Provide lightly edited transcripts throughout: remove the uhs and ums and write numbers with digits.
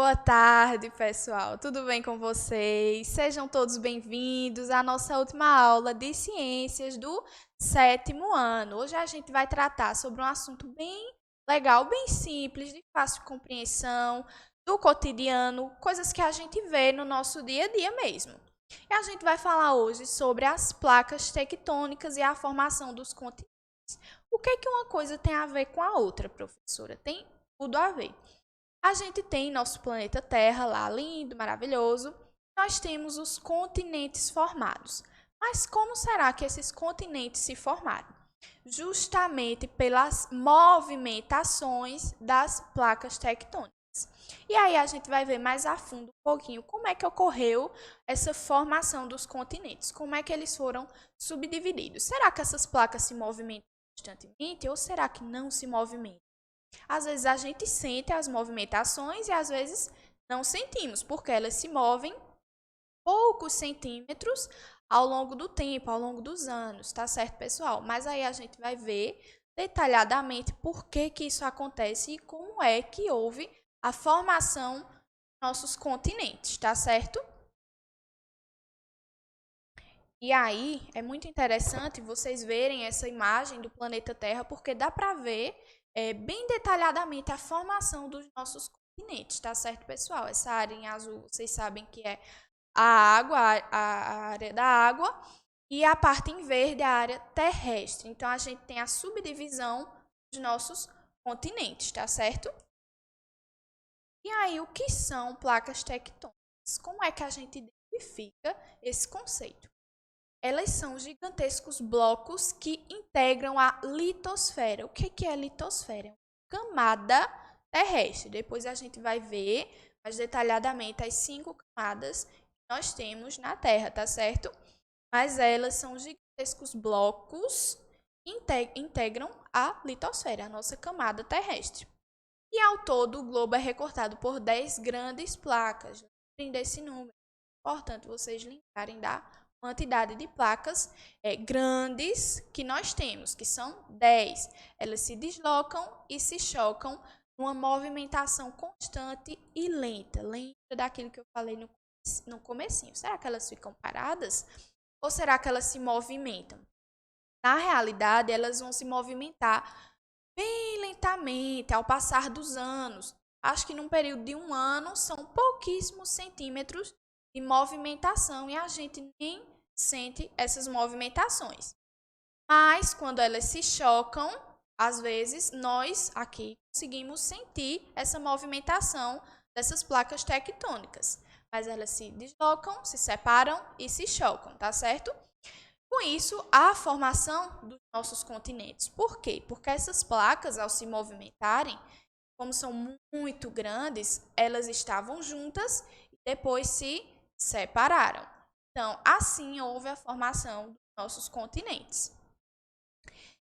Boa tarde, pessoal. Tudo bem com vocês? Sejam todos bem-vindos à nossa última aula de ciências do sétimo ano. Hoje a gente vai tratar sobre um assunto bem legal, bem simples, de fácil compreensão, do cotidiano, coisas que a gente vê no nosso dia a dia mesmo. E a gente vai falar hoje sobre as placas tectônicas e a formação dos continentes. O que é que uma coisa tem a ver com a outra, professora? Tem tudo a ver. A gente tem nosso planeta Terra lá, lindo, maravilhoso. Nós temos os continentes formados. Mas como será que esses continentes se formaram? Justamente pelas movimentações das placas tectônicas. E aí a gente vai ver mais a fundo um pouquinho como é que ocorreu essa formação dos continentes, como é que eles foram subdivididos. Será que essas placas se movimentam constantemente ou será que não se movimentam? Às vezes a gente sente as movimentações e às vezes não sentimos, porque elas se movem poucos centímetros ao longo do tempo, ao longo dos anos, tá certo, pessoal? Mas aí a gente vai ver detalhadamente por que isso acontece e como é que houve a formação dos nossos continentes, tá certo? E aí é muito interessante vocês verem essa imagem do planeta Terra, porque dá para ver bem detalhadamente a formação dos nossos continentes, tá certo, pessoal? Essa área em azul, vocês sabem que é a água, a área da água, e a parte em verde, a área terrestre. Então, a gente tem a subdivisão dos nossos continentes, tá certo? E aí, o que são placas tectônicas? Como é que a gente identifica esse conceito? Elas são gigantescos blocos que integram a litosfera. O que é a litosfera? É uma camada terrestre. Depois a gente vai ver mais detalhadamente as 5 camadas que nós temos na Terra, tá certo? Mas elas são gigantescos blocos que integram a litosfera, a nossa camada terrestre. E ao todo, o globo é recortado por 10 grandes placas. Lembrem desse número. É importante vocês lembrarem da quantidade de placas grandes que nós temos, que são 10. Elas se deslocam e se chocam numa movimentação constante e lenta. Lembra daquilo que eu falei no comecinho. Será que elas ficam paradas? Ou será que elas se movimentam? Na realidade, elas vão se movimentar bem lentamente ao passar dos anos. Acho que num período de um ano são pouquíssimos centímetros de movimentação e a gente nem sente essas movimentações. Mas quando elas se chocam, às vezes nós aqui conseguimos sentir essa movimentação dessas placas tectônicas. Mas elas se deslocam, se separam e se chocam, tá certo? Com isso, a formação dos nossos continentes. Por quê? Porque essas placas, ao se movimentarem, como são muito grandes, elas estavam juntas e depois se separaram. Então, assim houve a formação dos nossos continentes.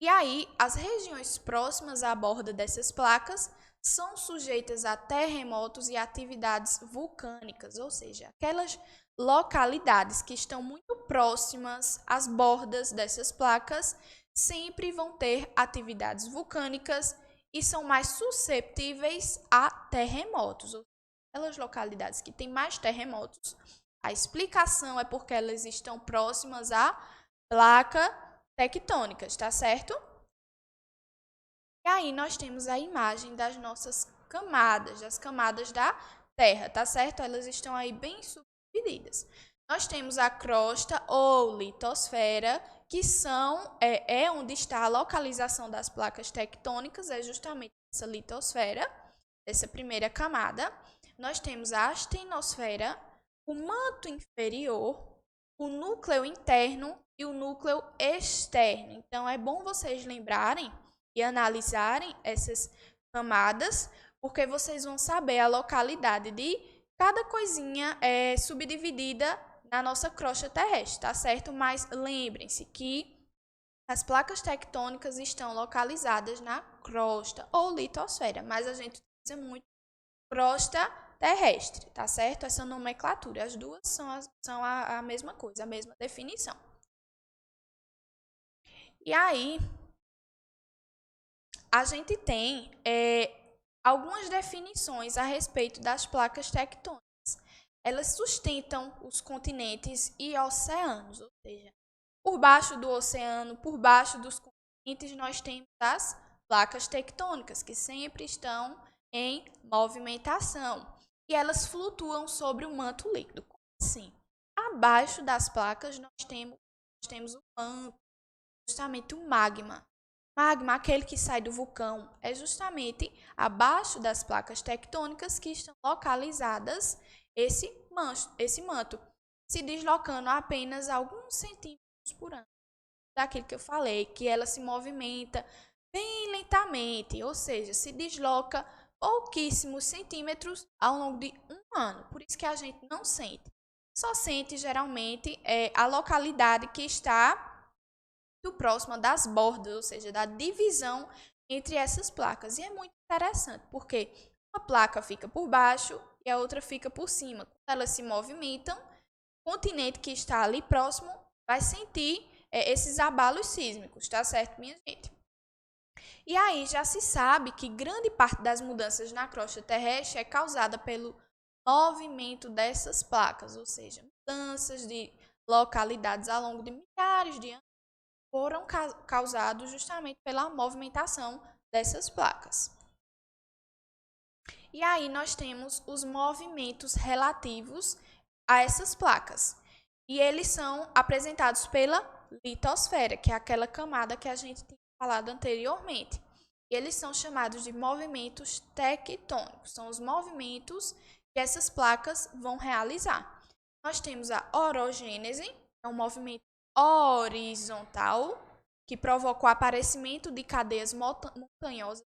E aí, as regiões próximas à borda dessas placas são sujeitas a terremotos e atividades vulcânicas, ou seja, aquelas localidades que estão muito próximas às bordas dessas placas sempre vão ter atividades vulcânicas e são mais susceptíveis a terremotos. Aquelas localidades que têm mais terremotos, a explicação é porque elas estão próximas à placa tectônicas, tá certo? E aí nós temos a imagem das nossas camadas, das camadas da Terra, tá certo? Elas estão aí bem subdivididas. Nós temos a crosta ou litosfera, que é onde está a localização das placas tectônicas, é justamente essa litosfera, essa primeira camada. Nós temos a astenosfera, o manto inferior, o núcleo interno e o núcleo externo. Então, é bom vocês lembrarem e analisarem essas camadas, porque vocês vão saber a localidade de cada coisinha subdividida na nossa crosta terrestre, tá certo? Mas lembrem-se que as placas tectônicas estão localizadas na crosta ou litosfera, mas a gente utiliza muito crosta terrestre, tá certo? Essa nomenclatura, as duas são a mesma coisa, a mesma definição. E aí, a gente tem algumas definições a respeito das placas tectônicas. Elas sustentam os continentes e oceanos, ou seja, por baixo do oceano, por baixo dos continentes, nós temos as placas tectônicas, que sempre estão em movimentação. E elas flutuam sobre o manto líquido. Como assim? Abaixo das placas, nós temos o manto, justamente o magma. Magma, aquele que sai do vulcão, é justamente abaixo das placas tectônicas que estão localizadas esse manto, se deslocando apenas alguns centímetros por ano. Daquilo que eu falei, que ela se movimenta bem lentamente, ou seja, se desloca pouquíssimos centímetros ao longo de um ano. Por isso que a gente não sente. Só sente, geralmente, a localidade que está próxima das bordas, ou seja, da divisão entre essas placas. E é muito interessante, porque uma placa fica por baixo e a outra fica por cima. Quando elas se movimentam, o continente que está ali próximo vai sentir esses abalos sísmicos, tá certo, minha gente? E aí já se sabe que grande parte das mudanças na crosta terrestre é causada pelo movimento dessas placas, ou seja, mudanças de localidades ao longo de milhares de anos foram causados justamente pela movimentação dessas placas. E aí nós temos os movimentos relativos a essas placas. E eles são apresentados pela litosfera, que é aquela camada que a gente tinha falado anteriormente. E eles são chamados de movimentos tectônicos. São os movimentos que essas placas vão realizar. Nós temos a orogênese, é um movimento horizontal, que provoca o aparecimento de cadeias montanhosas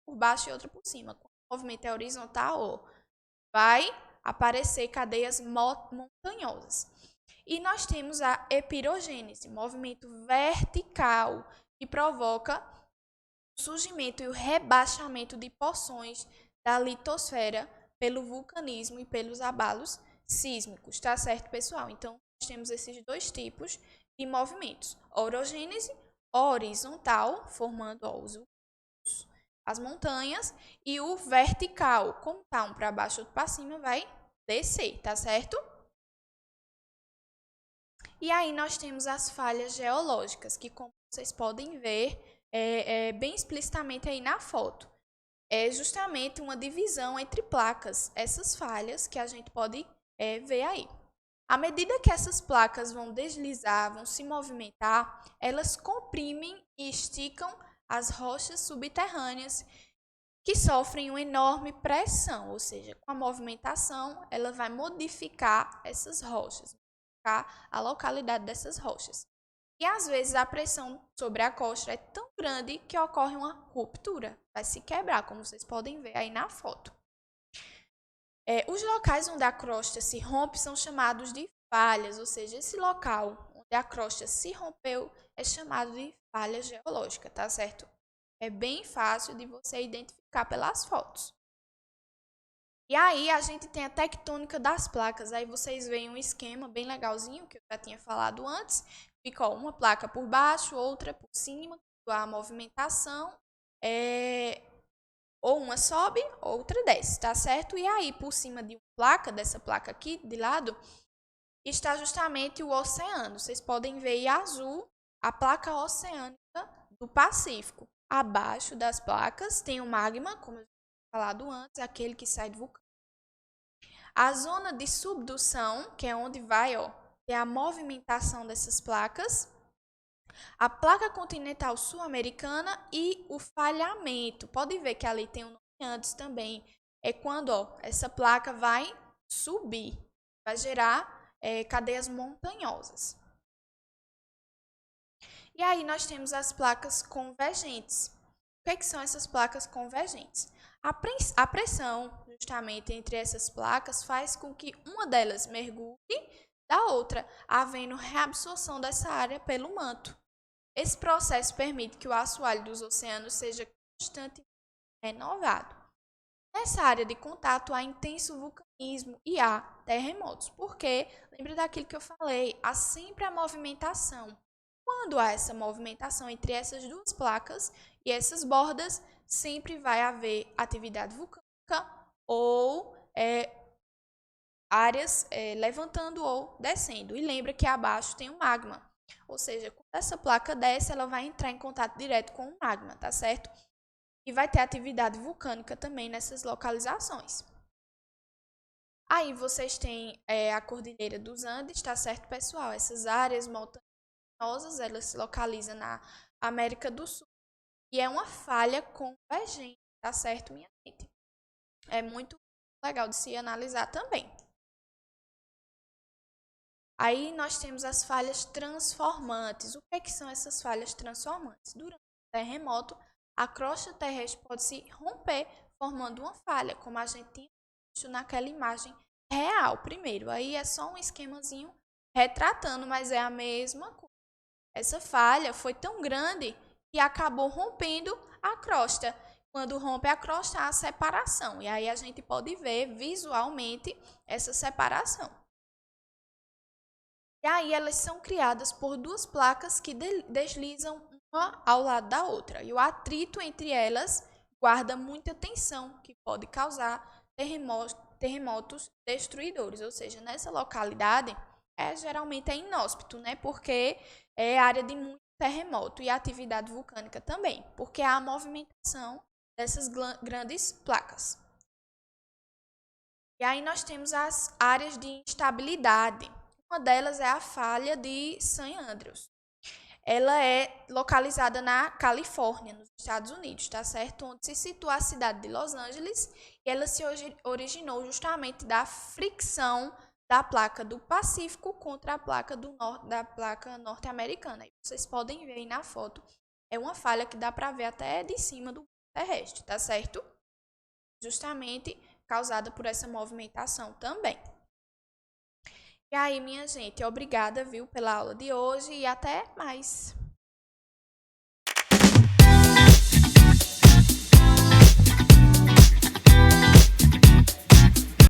por baixo e outra por cima. Quando o movimento é horizontal, vai aparecer cadeias montanhosas. E nós temos a epirogênese, movimento vertical, que provoca o surgimento e o rebaixamento de porções da litosfera pelo vulcanismo e pelos abalos sísmicos, tá certo, pessoal? Então, nós temos esses dois tipos de movimentos. Orogênese horizontal, formando as montanhas, e o vertical, como tá um para baixo, outro para cima, vai descer, tá certo? E aí nós temos as falhas geológicas, que como vocês podem ver bem explicitamente aí na foto. É justamente uma divisão entre placas, essas falhas que a gente pode ver aí. À medida que essas placas vão deslizar, vão se movimentar, elas comprimem e esticam as rochas subterrâneas que sofrem uma enorme pressão, ou seja, com a movimentação, ela vai modificar essas rochas, modificar a localidade dessas rochas. E às vezes a pressão sobre a crosta é tão grande que ocorre uma ruptura, vai se quebrar, como vocês podem ver aí na foto. Os locais onde a crosta se rompe são chamados de falhas, ou seja, esse local onde a crosta se rompeu é chamado de falha geológica, tá certo? É bem fácil de você identificar pelas fotos. E aí a gente tem a tectônica das placas, aí vocês veem um esquema bem legalzinho, que eu já tinha falado antes. Fica uma placa por baixo, outra por cima, a movimentação ou uma sobe, outra desce, tá certo? E aí, por cima de uma placa, dessa placa aqui de lado, está justamente o oceano. Vocês podem ver em azul a placa oceânica do Pacífico. Abaixo das placas tem o magma, como eu tinha falado antes, aquele que sai do vulcão. A zona de subdução, que é onde vai ter a movimentação dessas placas. A placa continental sul-americana e o falhamento. Pode ver que ali tem um nome antes também. É quando essa placa vai subir, vai gerar cadeias montanhosas. E aí nós temos as placas convergentes. O que são essas placas convergentes? A pressão, justamente, entre essas placas faz com que uma delas mergulhe da outra, havendo reabsorção dessa área pelo manto. Esse processo permite que o assoalho dos oceanos seja constantemente renovado. Nessa área de contato há intenso vulcanismo e há terremotos, porque, lembra daquilo que eu falei, há sempre a movimentação. Quando há essa movimentação entre essas duas placas e essas bordas, sempre vai haver atividade vulcânica ou áreas levantando ou descendo. E lembra que abaixo tem o magma. Ou seja, quando essa placa desce, ela vai entrar em contato direto com o magma, tá certo? E vai ter atividade vulcânica também nessas localizações. Aí vocês têm a Cordilheira dos Andes, tá certo, pessoal? Essas áreas montanhosas, elas se localizam na América do Sul. E é uma falha convergente, tá certo, minha gente? É muito legal de se analisar também. Aí nós temos as falhas transformantes. O que são essas falhas transformantes? Durante o terremoto, a crosta terrestre pode se romper, formando uma falha, como a gente tinha visto naquela imagem real primeiro. Aí é só um esquemazinho retratando, mas é a mesma coisa. Essa falha foi tão grande que acabou rompendo a crosta. Quando rompe a crosta, há a separação. E aí a gente pode ver visualmente essa separação. E aí elas são criadas por duas placas que deslizam uma ao lado da outra. E o atrito entre elas guarda muita tensão, que pode causar terremotos destruidores. Ou seja, nessa localidade, geralmente é inóspito, né? Porque é área de muito terremoto e atividade vulcânica também, porque há a movimentação dessas grandes placas. E aí nós temos as áreas de instabilidade. Uma delas é a falha de San Andreas. Ela é localizada na Califórnia, nos Estados Unidos, tá certo? Onde se situa a cidade de Los Angeles, e ela se originou justamente da fricção da placa do Pacífico contra a placa da placa norte-americana. Vocês podem ver aí na foto, é uma falha que dá para ver até de cima do terrestre, tá certo? Justamente causada por essa movimentação também. E aí, minha gente, obrigada, viu, pela aula de hoje e até mais.